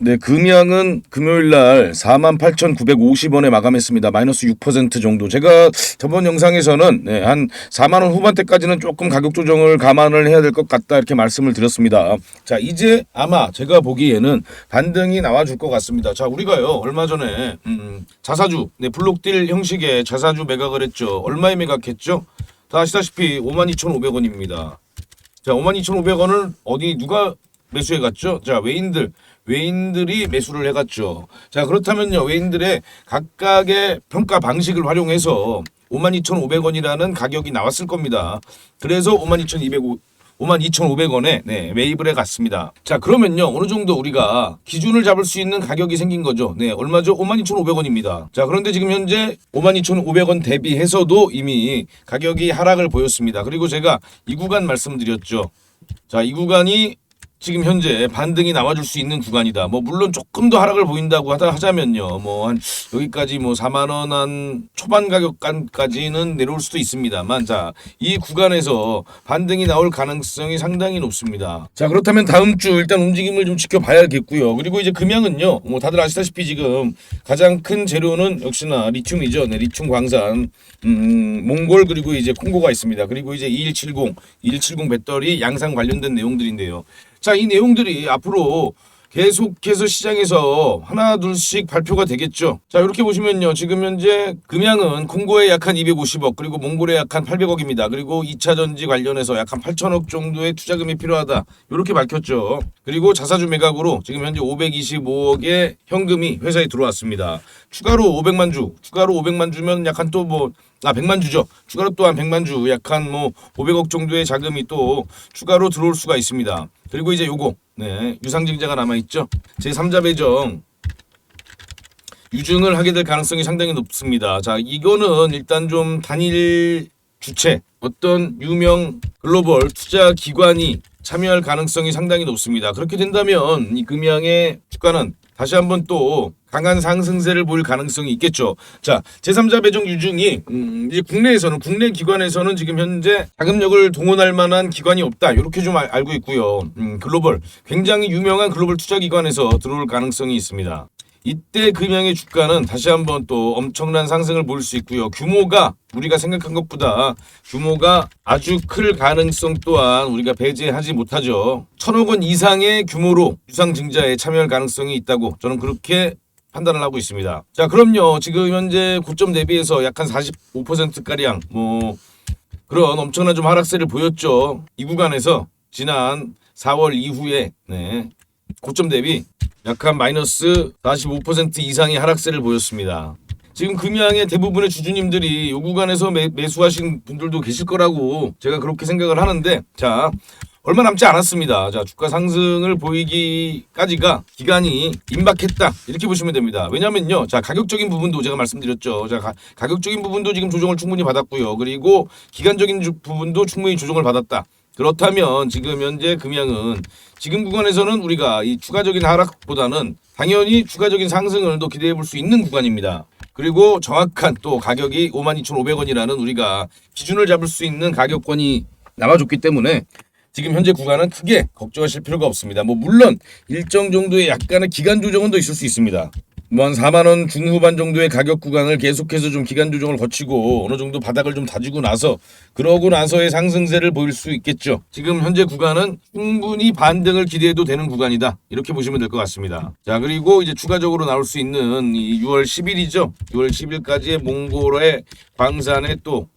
네, 금양은 금요일 날 48,950원에 마감했습니다. 마이너스 6% 정도. 제가 저번 영상에서는 한 4만 원 후반대까지는 조금 가격 조정을 감안을 해야 될 것 같다 이렇게 말씀을 드렸습니다. 자, 이제 아마 제가 보기에는 반등이 나와줄 것 같습니다. 자, 우리가요 얼마 전에 자사주, 블록딜 형식의 자사주 매각을 했죠. 얼마에 매각했죠? 다 아시다시피 52,500원입니다. 자, 52,500원을 어디 누가 매수해 갔죠? 자, 외인들이 매수를 해갔죠. 자, 그렇다면요, 외인들의 각각의 평가 방식을 활용해서 52,500원이라는 가격이 나왔을 겁니다. 그래서 52,500원에 매입을 해갔습니다. 자, 그러면요, 어느 정도 우리가 기준을 잡을 수 있는 가격이 생긴 거죠. 네, 얼마죠? 52,500원입니다. 자, 그런데 지금 현재 52,500원 대비해서도 이미 가격이 하락을 보였습니다. 그리고 제가 이 구간 말씀드렸죠. 자, 이 구간이 지금 현재 반등이 나와줄 수 있는 구간이다. 물론 조금 더 하락을 보인다고 하자면요. 한 여기까지 4만 원 한 초반 가격까지는 내려올 수도 있습니다만, 자, 이 구간에서 반등이 나올 가능성이 상당히 높습니다. 자, 그렇다면 다음 주 일단 움직임을 좀 지켜봐야겠고요. 그리고 이제 금양은요. 다들 아시다시피 지금 가장 큰 재료는 역시나 리튬이죠. 네, 리튬 광산, 몽골 그리고 이제 콩고가 있습니다. 그리고 이제 2170 배터리 양산 관련된 내용들인데요. 자, 이 내용들이 앞으로 계속해서 시장에서 하나 둘씩 발표가 되겠죠. 자, 이렇게 보시면요. 지금 현재 금양은 콩고에 약 한 250억 그리고 몽골에 약 한 800억입니다. 그리고 2차 전지 관련해서 약 한 8천억 정도의 투자금이 필요하다. 이렇게 밝혔죠. 그리고 자사주 매각으로 지금 현재 525억의 현금이 회사에 들어왔습니다. 추가로 500만 주면 약간 또 100만 주죠. 추가로 또한 100만 주, 약 한 500억 정도의 자금이 또 추가로 들어올 수가 있습니다. 그리고 이제 요거, 유상증자가 남아있죠. 제3자 배정 유증을 하게 될 가능성이 상당히 높습니다. 자, 이거는 일단 좀 단일 주체, 어떤 유명 글로벌 투자 기관이 참여할 가능성이 상당히 높습니다. 그렇게 된다면 이 금양의 주가는 다시 한번 또 강한 상승세를 보일 가능성이 있겠죠. 자, 제3자 배정 유증이 이제 국내 기관에서는 지금 현재 자금력을 동원할 만한 기관이 없다. 이렇게 좀 알고 있고요. 글로벌 굉장히 유명한 글로벌 투자 기관에서 들어올 가능성이 있습니다. 이때 금양의 주가는 다시 한번 또 엄청난 상승을 보일 수 있고요. 규모가 우리가 생각한 것보다 규모가 아주 클 가능성 또한 우리가 배제하지 못하죠. 1,000억 원 이상의 규모로 유상증자에 참여할 가능성이 있다고 저는 그렇게 판단을 하고 있습니다. 자, 그럼요. 지금 현재 고점 대비해서 약 한 45%가량 그런 엄청난 좀 하락세를 보였죠. 이 구간에서 지난 4월 이후에 고점 대비 약한 마이너스 45% 이상의 하락세를 보였습니다. 지금 금양의 대부분의 주주님들이 이 구간에서 매수하신 분들도 계실 거라고 제가 그렇게 생각을 하는데, 자, 얼마 남지 않았습니다. 자, 주가 상승을 보이기까지가 기간이 임박했다. 이렇게 보시면 됩니다. 왜냐면요. 자, 가격적인 부분도 제가 말씀드렸죠. 자, 가격적인 부분도 지금 조정을 충분히 받았고요. 그리고 기간적인 부분도 충분히 조정을 받았다. 그렇다면 지금 현재 금양은 지금 구간에서는 우리가 이 추가적인 하락보다는 당연히 추가적인 상승을 더 기대해 볼 수 있는 구간입니다. 그리고 정확한 또 가격이 52,500원이라는 우리가 기준을 잡을 수 있는 가격권이 나와줬기 때문에 지금 현재 구간은 크게 걱정하실 필요가 없습니다. 물론 일정 정도의 약간의 기간 조정은 더 있을 수 있습니다. 한 4만 원 중후반 정도의 가격 구간을 계속해서 좀 기간 조정을 거치고 어느 정도 바닥을 좀 다지고 나서 그러고 나서의 상승세를 보일 수 있겠죠. 지금 현재 구간은 충분히 반등을 기대해도 되는 구간이다. 이렇게 보시면 될 것 같습니다. 자, 그리고 이제 추가적으로 나올 수 있는 이 6월 10일이죠. 6월 10일까지의 몽골의 광산의 또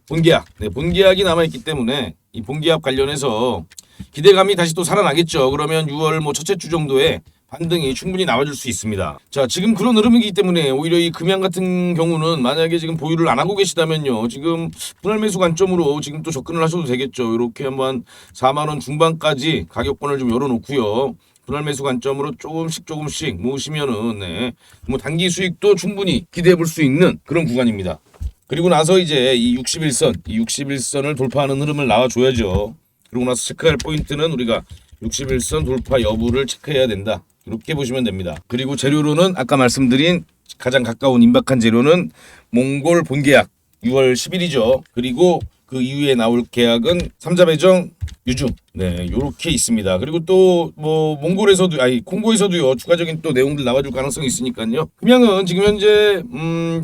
본계약, 본계약이 남아있기 때문에 이 본계약 관련해서 기대감이 다시 또 살아나겠죠. 그러면 6월 첫째 주 정도에 반등이 충분히 나와줄 수 있습니다. 자, 지금 그런 흐름이기 때문에 오히려 이 금양 같은 경우는 만약에 지금 보유를 안 하고 계시다면요. 지금 분할 매수 관점으로 지금 또 접근을 하셔도 되겠죠. 이렇게 한번 4만 원 중반까지 가격권을 좀 열어놓고요. 분할 매수 관점으로 조금씩 모으시면은 단기 수익도 충분히 기대해 볼 수 있는 그런 구간입니다. 그리고 나서 이제 이 61선을 돌파하는 흐름을 나와줘야죠. 그리고 나서 체크할 포인트는 우리가 61선 돌파 여부를 체크해야 된다. 이렇게 보시면 됩니다. 그리고 재료로는 아까 말씀드린 가장 가까운 임박한 재료는 몽골 본계약 6월 10일이죠. 그리고 그 이후에 나올 계약은 3자 배정 유중, 네, 요렇게 있습니다. 그리고 또 뭐 몽골에서도 콩고에서도요 추가적인 또 내용들 나와줄 가능성이 있으니까요. 금양은 지금 현재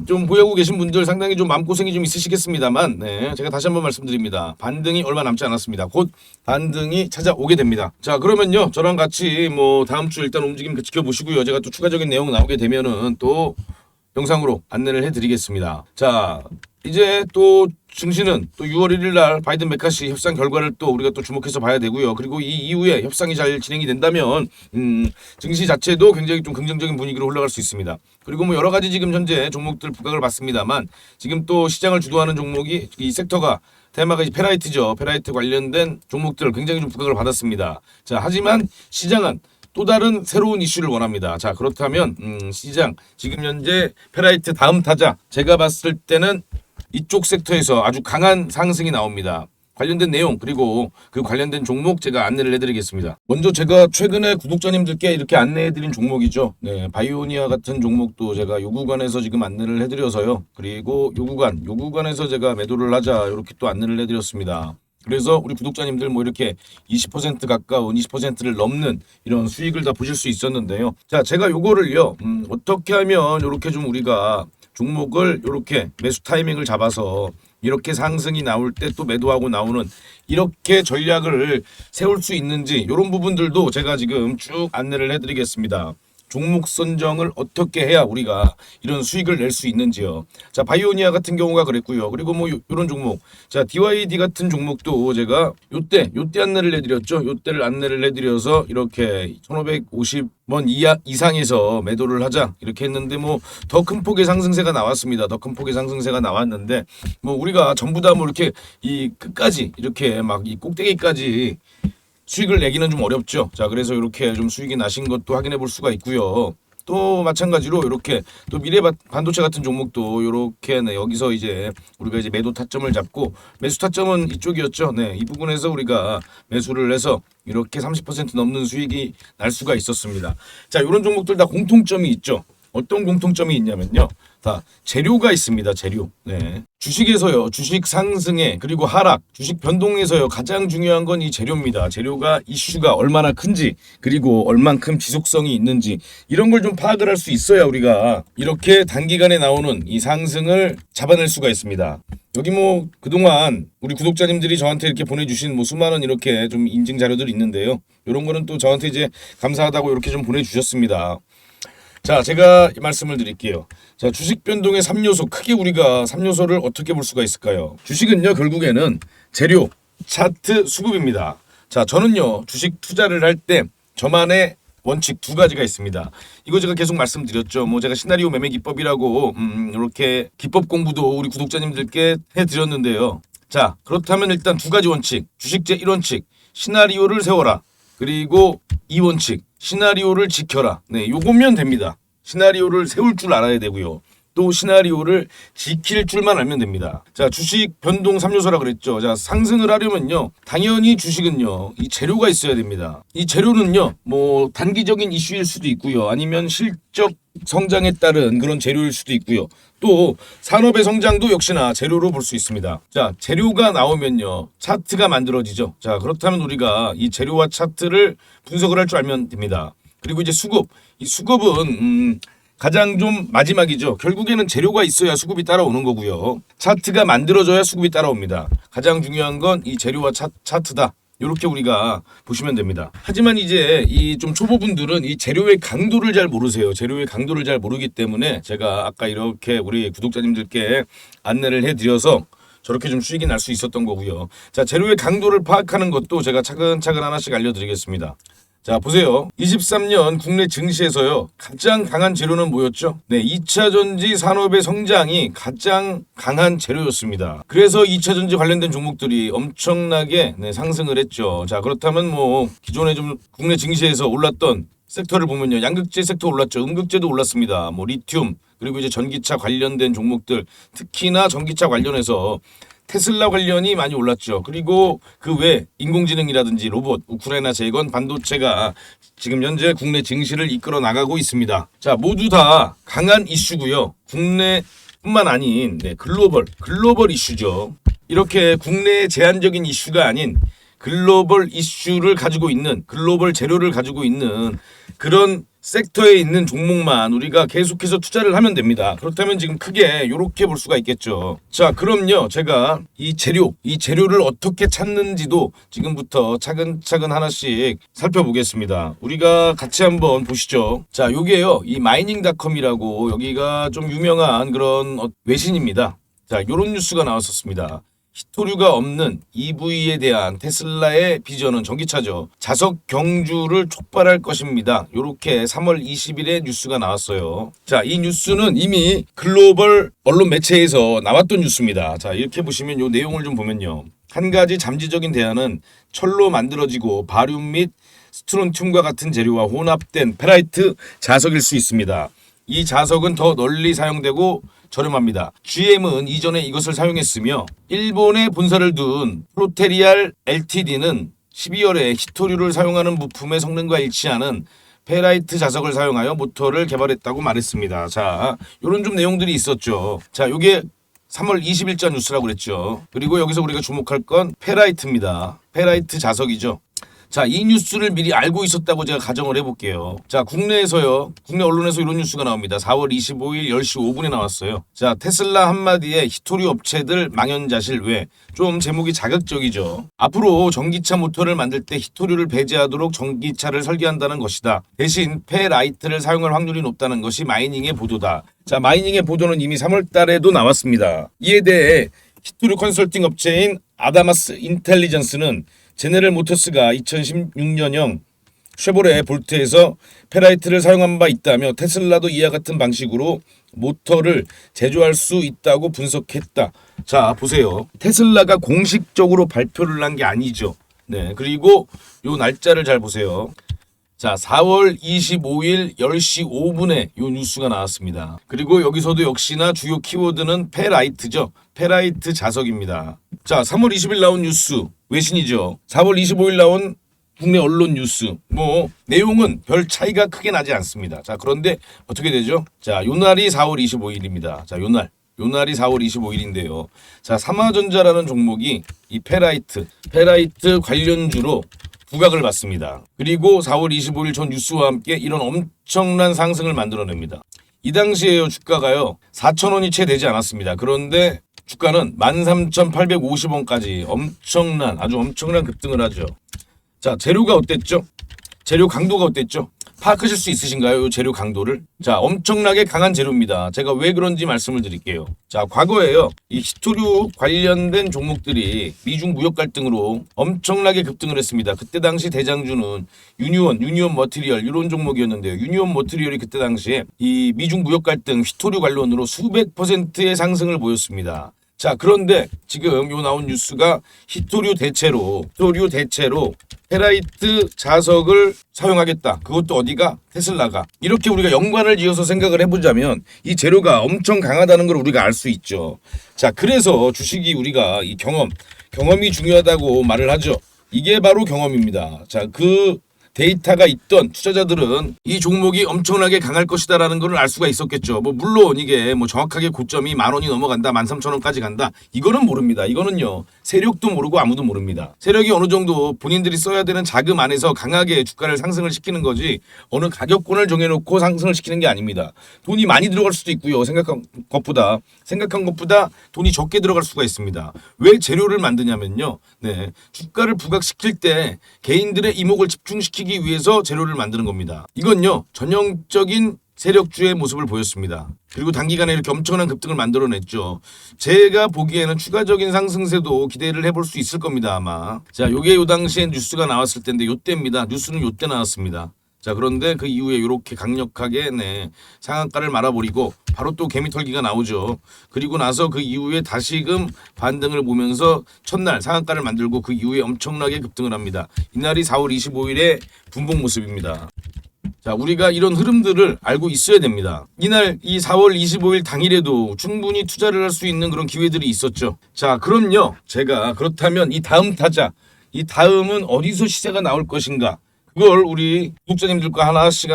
좀 보유하고 계신 분들 상당히 좀 마음고생이 좀 있으시겠습니다만, 네, 제가 다시 한번 말씀드립니다. 반등이 얼마 남지 않았습니다. 곧 반등이 찾아오게 됩니다. 자, 그러면요 저랑 같이 뭐 다음 주 일단 움직임 지켜보시고요. 제가 또 추가적인 내용 나오게 되면은 또 영상으로 안내를 해드리겠습니다. 자, 이제 또 증시는 또 6월 1일 날 바이든 메카시 협상 결과를 또 우리가 또 주목해서 봐야 되고요. 그리고 이 이후에 협상이 잘 진행이 된다면 증시 자체도 굉장히 좀 긍정적인 분위기로 흘러갈 수 있습니다. 그리고 뭐 여러 가지 지금 현재 종목들 부각을 받습니다만 지금 또 시장을 주도하는 종목이 이 섹터가 테마가 페라이트죠. 페라이트 관련된 종목들 굉장히 좀 부각을 받았습니다. 자, 하지만 시장은 또 다른 새로운 이슈를 원합니다. 자, 그렇다면 시장 지금 현재 페라이트 다음 타자 제가 봤을 때는 이쪽 섹터에서 아주 강한 상승이 나옵니다. 관련된 내용 그리고 그 관련된 종목 제가 안내를 해드리겠습니다. 먼저 제가 최근에 구독자님들께 이렇게 안내해드린 종목이죠. 네, 바이오니아 같은 종목도 제가 요 구간에서 지금 안내를 해드려서요. 그리고 요 구간에서 제가 매도를 하자 이렇게 또 안내를 해드렸습니다. 그래서 우리 구독자님들 뭐 이렇게 20% 가까운 20%를 넘는 이런 수익을 다 보실 수 있었는데요. 자, 제가 요거를요 어떻게 하면 이렇게 좀 우리가 종목을 이렇게 매수 타이밍을 잡아서 이렇게 상승이 나올 때 또 매도하고 나오는 이렇게 전략을 세울 수 있는지 이런 부분들도 제가 지금 쭉 안내를 해드리겠습니다. 종목 선정을 어떻게 해야 우리가 이런 수익을 낼 수 있는지요. 자, 바이오니아 같은 경우가 그랬고요. 그리고 뭐 이런 종목, 자 DYD 같은 종목도 제가 요때 안내를 해드렸죠. 요때를 안내를 해드려서 이렇게 1,550원 이상에서 매도를 하자 이렇게 했는데 뭐 더 큰 폭의 상승세가 나왔습니다. 더 큰 폭의 상승세가 나왔는데 뭐 우리가 전부 다 뭐 이렇게 이 끝까지 이렇게 막 이 꼭대기까지 수익을 내기는 좀 어렵죠. 자, 그래서 이렇게 좀 수익이 나신 것도 확인해 볼 수가 있고요. 또 마찬가지로 이렇게 또 미래 반도체 같은 종목도 이렇게 네, 여기서 이제 우리가 이제 매도 타점을 잡고 매수 타점은 이쪽이었죠. 네, 이 부분에서 우리가 매수를 해서 이렇게 30% 넘는 수익이 날 수가 있었습니다. 자, 이런 종목들 다 공통점이 있죠. 어떤 공통점이 있냐면요. 다 재료가 있습니다. 재료. 네. 주식에서요. 주식 상승에 그리고 하락, 주식 변동에서요. 가장 중요한 건 이 재료입니다. 재료가 이슈가 얼마나 큰지 그리고 얼만큼 지속성이 있는지 이런 걸 좀 파악을 할 수 있어야 우리가 이렇게 단기간에 나오는 이 상승을 잡아낼 수가 있습니다. 여기 뭐 그동안 우리 구독자님들이 저한테 이렇게 보내주신 뭐 수많은 이렇게 좀 인증 자료들이 있는데요. 이런 거는 또 저한테 이제 감사하다고 이렇게 좀 보내주셨습니다. 자, 제가 이 말씀을 드릴게요. 자, 주식 변동의 3요소, 크게 우리가 3요소를 어떻게 볼 수가 있을까요? 주식은요, 결국에는 재료, 차트, 수급입니다. 자, 저는요, 주식 투자를 할 때 저만의 원칙 두 가지가 있습니다. 이거 제가 계속 말씀드렸죠. 뭐 제가 시나리오 매매 기법이라고 이렇게 기법 공부도 우리 구독자님들께 해드렸는데요. 자, 그렇다면 일단 두 가지 원칙, 주식제 1원칙, 시나리오를 세워라. 그리고 2원칙, 시나리오를 지켜라. 네, 요거면 됩니다. 시나리오를 세울 줄 알아야 되고요. 또 시나리오를 지킬 줄만 알면 됩니다. 자, 주식 변동 3요소라 그랬죠. 자, 상승을 하려면요. 당연히 주식은요. 이 재료가 있어야 됩니다. 이 재료는요. 뭐 단기적인 이슈일 수도 있고요. 아니면 실적 성장에 따른 그런 재료일 수도 있고요. 또 산업의 성장도 역시나 재료로 볼 수 있습니다. 자, 재료가 나오면요. 차트가 만들어지죠. 자, 그렇다면 우리가 이 재료와 차트를 분석을 할 줄 알면 됩니다. 그리고 이제 수급. 이 수급은 가장 좀 마지막이죠. 결국에는 재료가 있어야 수급이 따라오는 거고요. 차트가 만들어져야 수급이 따라옵니다. 가장 중요한 건 이 재료와 차트다. 이렇게 우리가 보시면 됩니다. 하지만 이제 이 좀 초보분들은 이 재료의 강도를 잘 모르세요. 재료의 강도를 잘 모르기 때문에 제가 아까 이렇게 우리 구독자님들께 안내를 해드려서 저렇게 좀 수익이 날 수 있었던 거고요. 자, 재료의 강도를 파악하는 것도 제가 차근차근 하나씩 알려드리겠습니다. 자, 보세요. 23년 국내 증시에서요. 가장 강한 재료는 뭐였죠? 네, 2차 전지 산업의 성장이 가장 강한 재료였습니다. 그래서 2차 전지 관련된 종목들이 엄청나게 상승을 했죠. 자, 그렇다면 뭐 기존에 좀 국내 증시에서 올랐던 섹터를 보면요. 양극재 섹터 올랐죠. 음극재도 올랐습니다. 뭐 리튬 그리고 이제 전기차 관련된 종목들 특히나 전기차 관련해서 테슬라 관련이 많이 올랐죠. 그리고 그 외 인공지능이라든지 로봇, 우크라이나 재건, 반도체가 지금 현재 국내 증시를 이끌어 나가고 있습니다. 자, 모두 다 강한 이슈고요. 국내뿐만 아닌 글로벌 이슈죠. 이렇게 국내의 제한적인 이슈가 아닌 글로벌 이슈를 가지고 있는 글로벌 재료를 가지고 있는 그런 섹터에 있는 종목만 우리가 계속해서 투자를 하면 됩니다. 그렇다면 지금 크게 이렇게 볼 수가 있겠죠. 자, 그럼요. 제가 이 재료를 어떻게 찾는지도 지금부터 차근차근 하나씩 살펴보겠습니다. 우리가 같이 한번 보시죠. 자, 요게요. 이 마이닝닷컴이라고 여기가 좀 유명한 그런 외신입니다. 자, 요런 뉴스가 나왔었습니다. 히토류가 없는 EV에 대한 테슬라의 비전은 전기차죠. 자석 경주를 촉발할 것입니다. 이렇게 3월 20일에 뉴스가 나왔어요. 자, 이 뉴스는 이미 글로벌 언론 매체에서 나왔던 뉴스입니다. 자, 이렇게 보시면 이 내용을 좀 보면요. 한 가지 잠재적인 대안은 철로 만들어지고 바륨 및 스트론튬과 같은 재료와 혼합된 페라이트 자석일 수 있습니다. 이 자석은 더 널리 사용되고 저렴합니다. GM은 이전에 이것을 사용했으며 일본에 본사를 둔 프로테리알 LTD는 12월에 히토류를 사용하는 부품의 성능과 일치하는 페라이트 자석을 사용하여 모터를 개발했다고 말했습니다. 자, 요런 좀 내용들이 있었죠. 자, 요게 3월 20일자 뉴스라고 그랬죠. 그리고 여기서 우리가 주목할 건 페라이트입니다. 페라이트 자석이죠. 자, 이 뉴스를 미리 알고 있었다고 제가 가정을 해볼게요. 자, 국내 언론에서 이런 뉴스가 나옵니다. 4월 25일 10시 5분에 나왔어요. 자, 테슬라 한마디에 히토류 업체들 망연자실 외 좀 제목이 자극적이죠. 앞으로 전기차 모터를 만들 때 히토류를 배제하도록 전기차를 설계한다는 것이다. 대신 페라이트를 사용할 확률이 높다는 것이 마이닝의 보도다. 자, 마이닝의 보도는 이미 3월 달에도 나왔습니다. 이에 대해 히토류 컨설팅 업체인 아다마스 인텔리전스는 제네럴 모터스가 2016년형 쉐보레 볼트에서 페라이트를 사용한 바 있다며 테슬라도 이와 같은 방식으로 모터를 제조할 수 있다고 분석했다. 자, 보세요. 테슬라가 공식적으로 발표를 한 게 아니죠. 네, 그리고 요 날짜를 잘 보세요. 자, 4월 25일 10시 5분에 요 뉴스가 나왔습니다. 그리고 여기서도 역시나 주요 키워드는 페라이트죠. 페라이트 자석입니다. 자, 3월 20일 나온 뉴스 외신이죠. 4월 25일 나온 국내 언론 뉴스. 뭐 내용은 별 차이가 크게 나지 않습니다. 자, 그런데 어떻게 되죠? 자, 요날이 4월 25일입니다. 자, 요날이 4월 25일인데요. 자, 삼화전자라는 종목이 이 페라이트 관련주로 부각을 받습니다. 그리고 4월 25일 전 뉴스와 함께 이런 엄청난 상승을 만들어냅니다. 이 당시에요, 주가가요 4,000원이 채 되지 않았습니다. 그런데 주가는 13,850원까지 아주 엄청난 급등을 하죠. 자, 재료가 어땠죠? 재료 강도가 어땠죠? 파악하실 수 있으신가요? 이 재료 강도를? 자, 엄청나게 강한 재료입니다. 제가 왜 그런지 말씀을 드릴게요. 자, 과거에요, 이 히토류 관련된 종목들이 미중 무역 갈등으로 엄청나게 급등을 했습니다. 그때 당시 대장주는 유니온 머티리얼 이런 종목이었는데요. 유니온 머티리얼이 그때 당시에 이 미중 무역 갈등 히토류 관련으로 수백 %의 상승을 보였습니다. 자, 그런데 지금 요 나온 뉴스가 히토류 대체로 페라이트 자석을 사용하겠다. 그것도 어디가? 테슬라가. 이렇게 우리가 연관을 지어서 생각을 해보자면 이 재료가 엄청 강하다는 걸 우리가 알 수 있죠. 자, 그래서 주식이 우리가 이 경험이 중요하다고 말을 하죠. 이게 바로 경험입니다. 자, 그 데이터가 있던 투자자들은 이 종목이 엄청나게 강할 것이다라는 걸 알 수가 있었겠죠. 뭐 물론 이게 뭐 정확하게 고점이 10,000원이 넘어간다, 13,000원까지 간다. 이거는 모릅니다. 이거는요, 세력도 모르고 아무도 모릅니다. 세력이 어느 정도 본인들이 써야 되는 자금 안에서 강하게 주가를 상승을 시키는 거지 어느 가격권을 정해놓고 상승을 시키는 게 아닙니다. 돈이 많이 들어갈 수도 있고요. 생각한 것보다 돈이 적게 들어갈 수가 있습니다. 왜 재료를 만드냐면요, 네, 주가를 부각시킬 때 개인들의 이목을 집중시키기 위해서 재료를 만드는 겁니다. 이건요, 전형적인 세력주의 모습을 보였습니다. 그리고 단기간에 이렇게 엄청난 급등을 만들어냈죠. 제가 보기에는 추가적인 상승세도 기대를 해볼 수 있을 겁니다, 아마. 자, 요게 요 당시에 뉴스가 나왔을 때인데 요때입니다. 뉴스는 요때 나왔습니다. 자, 그런데 그 이후에 이렇게 강력하게 상한가를 말아버리고 바로 또 개미털기가 나오죠. 그리고 나서 그 이후에 다시금 반등을 보면서 첫날 상한가를 만들고 그 이후에 엄청나게 급등을 합니다. 이날이 4월 25일의 분봉 모습입니다. 자, 우리가 이런 흐름들을 알고 있어야 됩니다. 이날 이 4월 25일 당일에도 충분히 투자를 할 수 있는 그런 기회들이 있었죠. 자, 그럼요, 제가 그렇다면 이 다음은 어디서 시세가 나올 것인가, 그걸 우리 구독자님들과 하나씩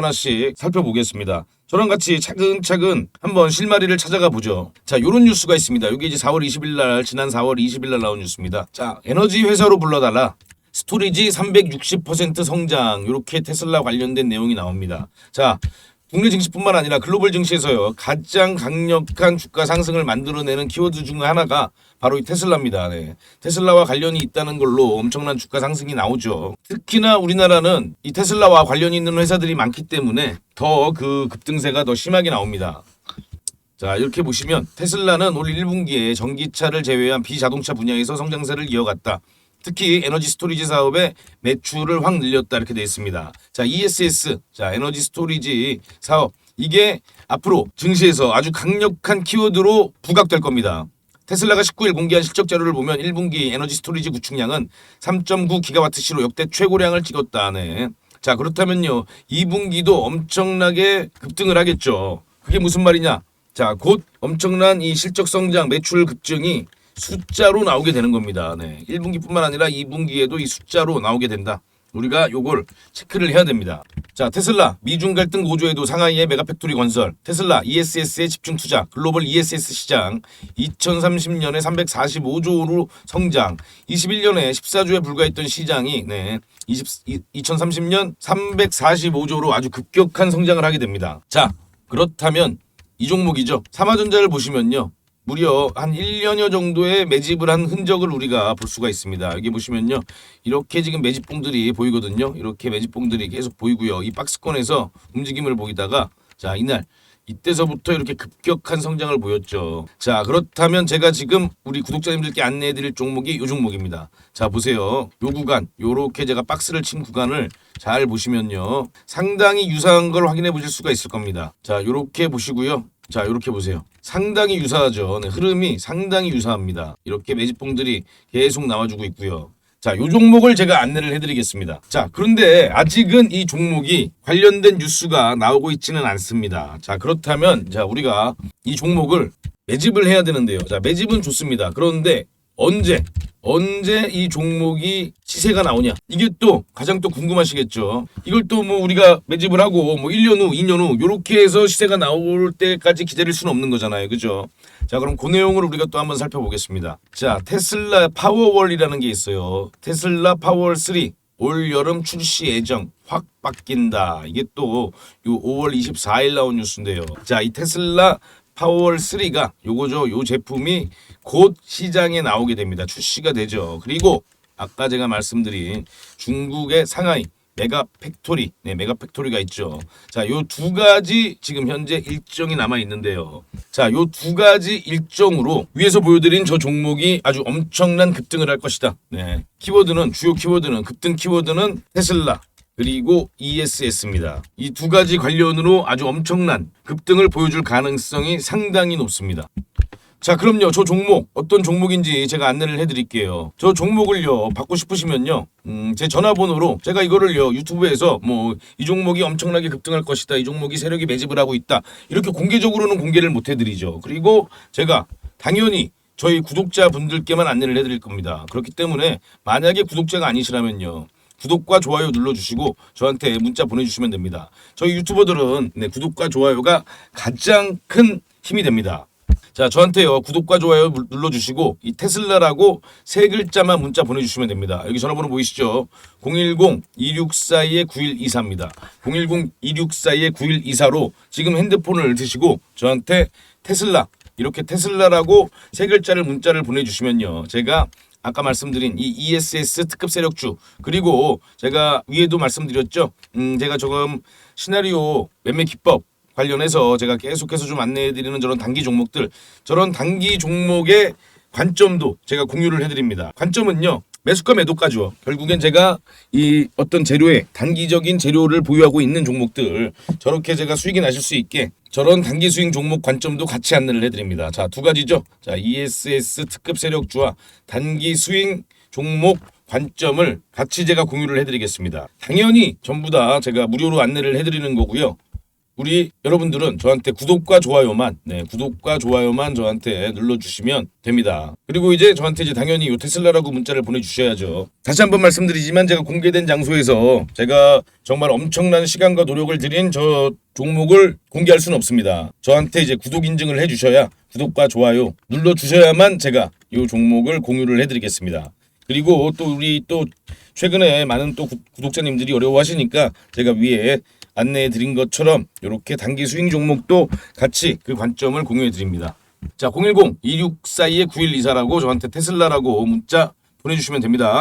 살펴보겠습니다. 저랑 같이 차근차근 한번 실마리를 찾아가 보죠. 자, 요런 뉴스가 있습니다. 이게 이제 4월 20일 날, 지난 4월 20일 날 나온 뉴스입니다. 자, 에너지 회사로 불러달라. 스토리지 360% 성장 이렇게 테슬라 관련된 내용이 나옵니다. 자, 국내 증시뿐만 아니라 글로벌 증시에서요 가장 강력한 주가 상승을 만들어내는 키워드 중 하나가 바로 이 테슬라입니다. 네. 테슬라와 관련이 있다는 걸로 엄청난 주가 상승이 나오죠. 특히나 우리나라는 이 테슬라와 관련이 있는 회사들이 많기 때문에 더 그 급등세가 더 심하게 나옵니다. 자, 이렇게 보시면 테슬라는 올 1분기에 전기차를 제외한 비자동차 분야에서 성장세를 이어갔다. 특히 에너지 스토리지 사업의 매출을 확 늘렸다 이렇게 되어 있습니다. 자, ESS, 자, 에너지 스토리지 사업 이게 앞으로 증시에서 아주 강력한 키워드로 부각될 겁니다. 테슬라가 19일 공개한 실적 자료를 보면 1분기 에너지 스토리지 구축량은 3.9기가와트시로 역대 최고량을 찍었다. 네. 자, 그렇다면요 2분기도 엄청나게 급등을 하겠죠. 그게 무슨 말이냐? 자, 곧 엄청난 이 실적 성장, 매출 급증이 숫자로 나오게 되는 겁니다. 네. 1분기뿐만 아니라 2분기에도 이 숫자로 나오게 된다. 우리가 요걸 체크를 해야 됩니다. 자, 테슬라 미중 갈등 고조에도 상하이의 메가팩토리 건설, 테슬라 ESS에 집중 투자, 글로벌 ESS 시장 2030년에 345조로 성장, 21년에 14조에 불과했던 시장이 2030년 345조로 아주 급격한 성장을 하게 됩니다. 자, 그렇다면 이 종목이죠. 삼화전자를 보시면요. 무려 한 1년여 정도의 매집을 한 흔적을 우리가 볼 수가 있습니다. 여기 보시면요. 이렇게 지금 매집봉들이 보이거든요. 이렇게 매집봉들이 계속 보이고요. 이 박스권에서 움직임을 보이다가 자, 이때서부터 이렇게 급격한 성장을 보였죠. 자, 그렇다면 제가 지금 우리 구독자님들께 안내해 드릴 종목이 이 종목입니다. 자, 보세요. 요 구간, 요렇게 제가 박스를 친 구간을 잘 보시면요. 상당히 유사한 걸 확인해 보실 수가 있을 겁니다. 자, 요렇게 보시고요. 자, 이렇게 보세요. 상당히 유사하죠. 네, 흐름이 상당히 유사합니다. 이렇게 매집봉들이 계속 나와주고 있고요. 자, 요 종목을 제가 안내를 해드리겠습니다. 자, 그런데 아직은 이 종목이 관련된 뉴스가 나오고 있지는 않습니다. 자, 그렇다면 자, 우리가 이 종목을 매집을 해야 되는데요. 자, 매집은 좋습니다. 그런데 언제 이 종목이 시세가 나오냐? 이게 또 가장 또 궁금하시겠죠. 이걸 또 뭐 우리가 매집을 하고 뭐 1년 후, 2년 후 요렇게 해서 시세가 나올 때까지 기다릴 수는 없는 거잖아요. 그죠? 자, 그럼 그 내용을 우리가 또 한번 살펴보겠습니다. 자, 테슬라 파워월이라는 게 있어요. 테슬라 파워월 3 올 여름 출시 예정 확 바뀐다. 이게 또 요 5월 24일 나온 뉴스인데요. 자, 이 테슬라 파워월 3가 요거죠. 요 제품이 곧 시장에 나오게 됩니다. 출시가 되죠. 그리고 아까 제가 말씀드린 중국의 상하이 메가팩토리, 메가팩토리가 있죠. 자, 요 두 가지 지금 현재 일정이 남아 있는데요. 자, 요 두 가지 일정으로 위에서 보여드린 저 종목이 아주 엄청난 급등을 할 것이다. 네, 키워드는 주요 키워드는 급등 키워드는 테슬라. 그리고 ESS입니다. 이 두 가지 관련으로 아주 엄청난 급등을 보여줄 가능성이 상당히 높습니다. 자, 그럼요. 저 종목 어떤 종목인지 제가 안내를 해드릴게요. 저 종목을요 받고 싶으시면요 제 전화번호로 제가 이거를요 유튜브에서 뭐 이 종목이 엄청나게 급등할 것이다, 이 종목이 세력이 매집을 하고 있다 이렇게 공개적으로는 공개를 못 해드리죠. 그리고 제가 당연히 저희 구독자분들께만 안내를 해드릴 겁니다. 그렇기 때문에 만약에 구독자가 아니시라면요 구독과 좋아요 눌러주시고 저한테 문자 보내주시면 됩니다. 저희 유튜버들은 구독과 좋아요가 가장 큰 힘이 됩니다. 자, 저한테요 구독과 좋아요 눌러주시고 이 테슬라라고 세 글자만 문자 보내주시면 됩니다. 여기 전화번호 보이시죠? 010-2642-9124입니다. 010-2642-9124로 지금 핸드폰을 드시고 저한테 테슬라 이렇게 테슬라라고 세 글자를 문자를 보내주시면요 제가 아까 말씀드린 이 ESS 특급 세력주 그리고 제가 위에도 말씀드렸죠. 제가 조금 시나리오 매매 기법 관련해서 제가 계속해서 좀 안내해드리는 저런 단기 종목들 저런 단기 종목의 관점도 제가 공유를 해드립니다. 관점은요 매수가 매도까지요. 결국엔 제가 이 어떤 재료에 단기적인 재료를 보유하고 있는 종목들 저렇게 제가 수익이 나실 수 있게 저런 단기 수익 종목 관점도 같이 안내를 해드립니다. 자, 두 가지죠. 자, ESS 특급 세력주와 단기 수익 종목 관점을 같이 제가 공유를 해드리겠습니다. 당연히 전부 다 제가 무료로 안내를 해드리는 거고요. 우리 여러분들은 저한테 구독과 좋아요만 저한테 눌러주시면 됩니다. 그리고 이제 저한테 이제 당연히 요 테슬라라고 문자를 보내주셔야죠. 다시 한번 말씀드리지만 제가 공개된 장소에서 제가 정말 엄청난 시간과 노력을 들인 저 종목을 공개할 수는 없습니다. 저한테 이제 구독 인증을 해주셔야 구독과 좋아요 눌러주셔야만 제가 이 종목을 공유를 해드리겠습니다. 그리고 또 우리 또 최근에 많은 또 구독자님들이 어려워하시니까 제가 위에 안내해 드린 것처럼 이렇게 단기 스윙 종목도 같이 그 관점을 공유해 드립니다. 자, 010-2642-9124라고 저한테 테슬라라고 문자 보내주시면 됩니다.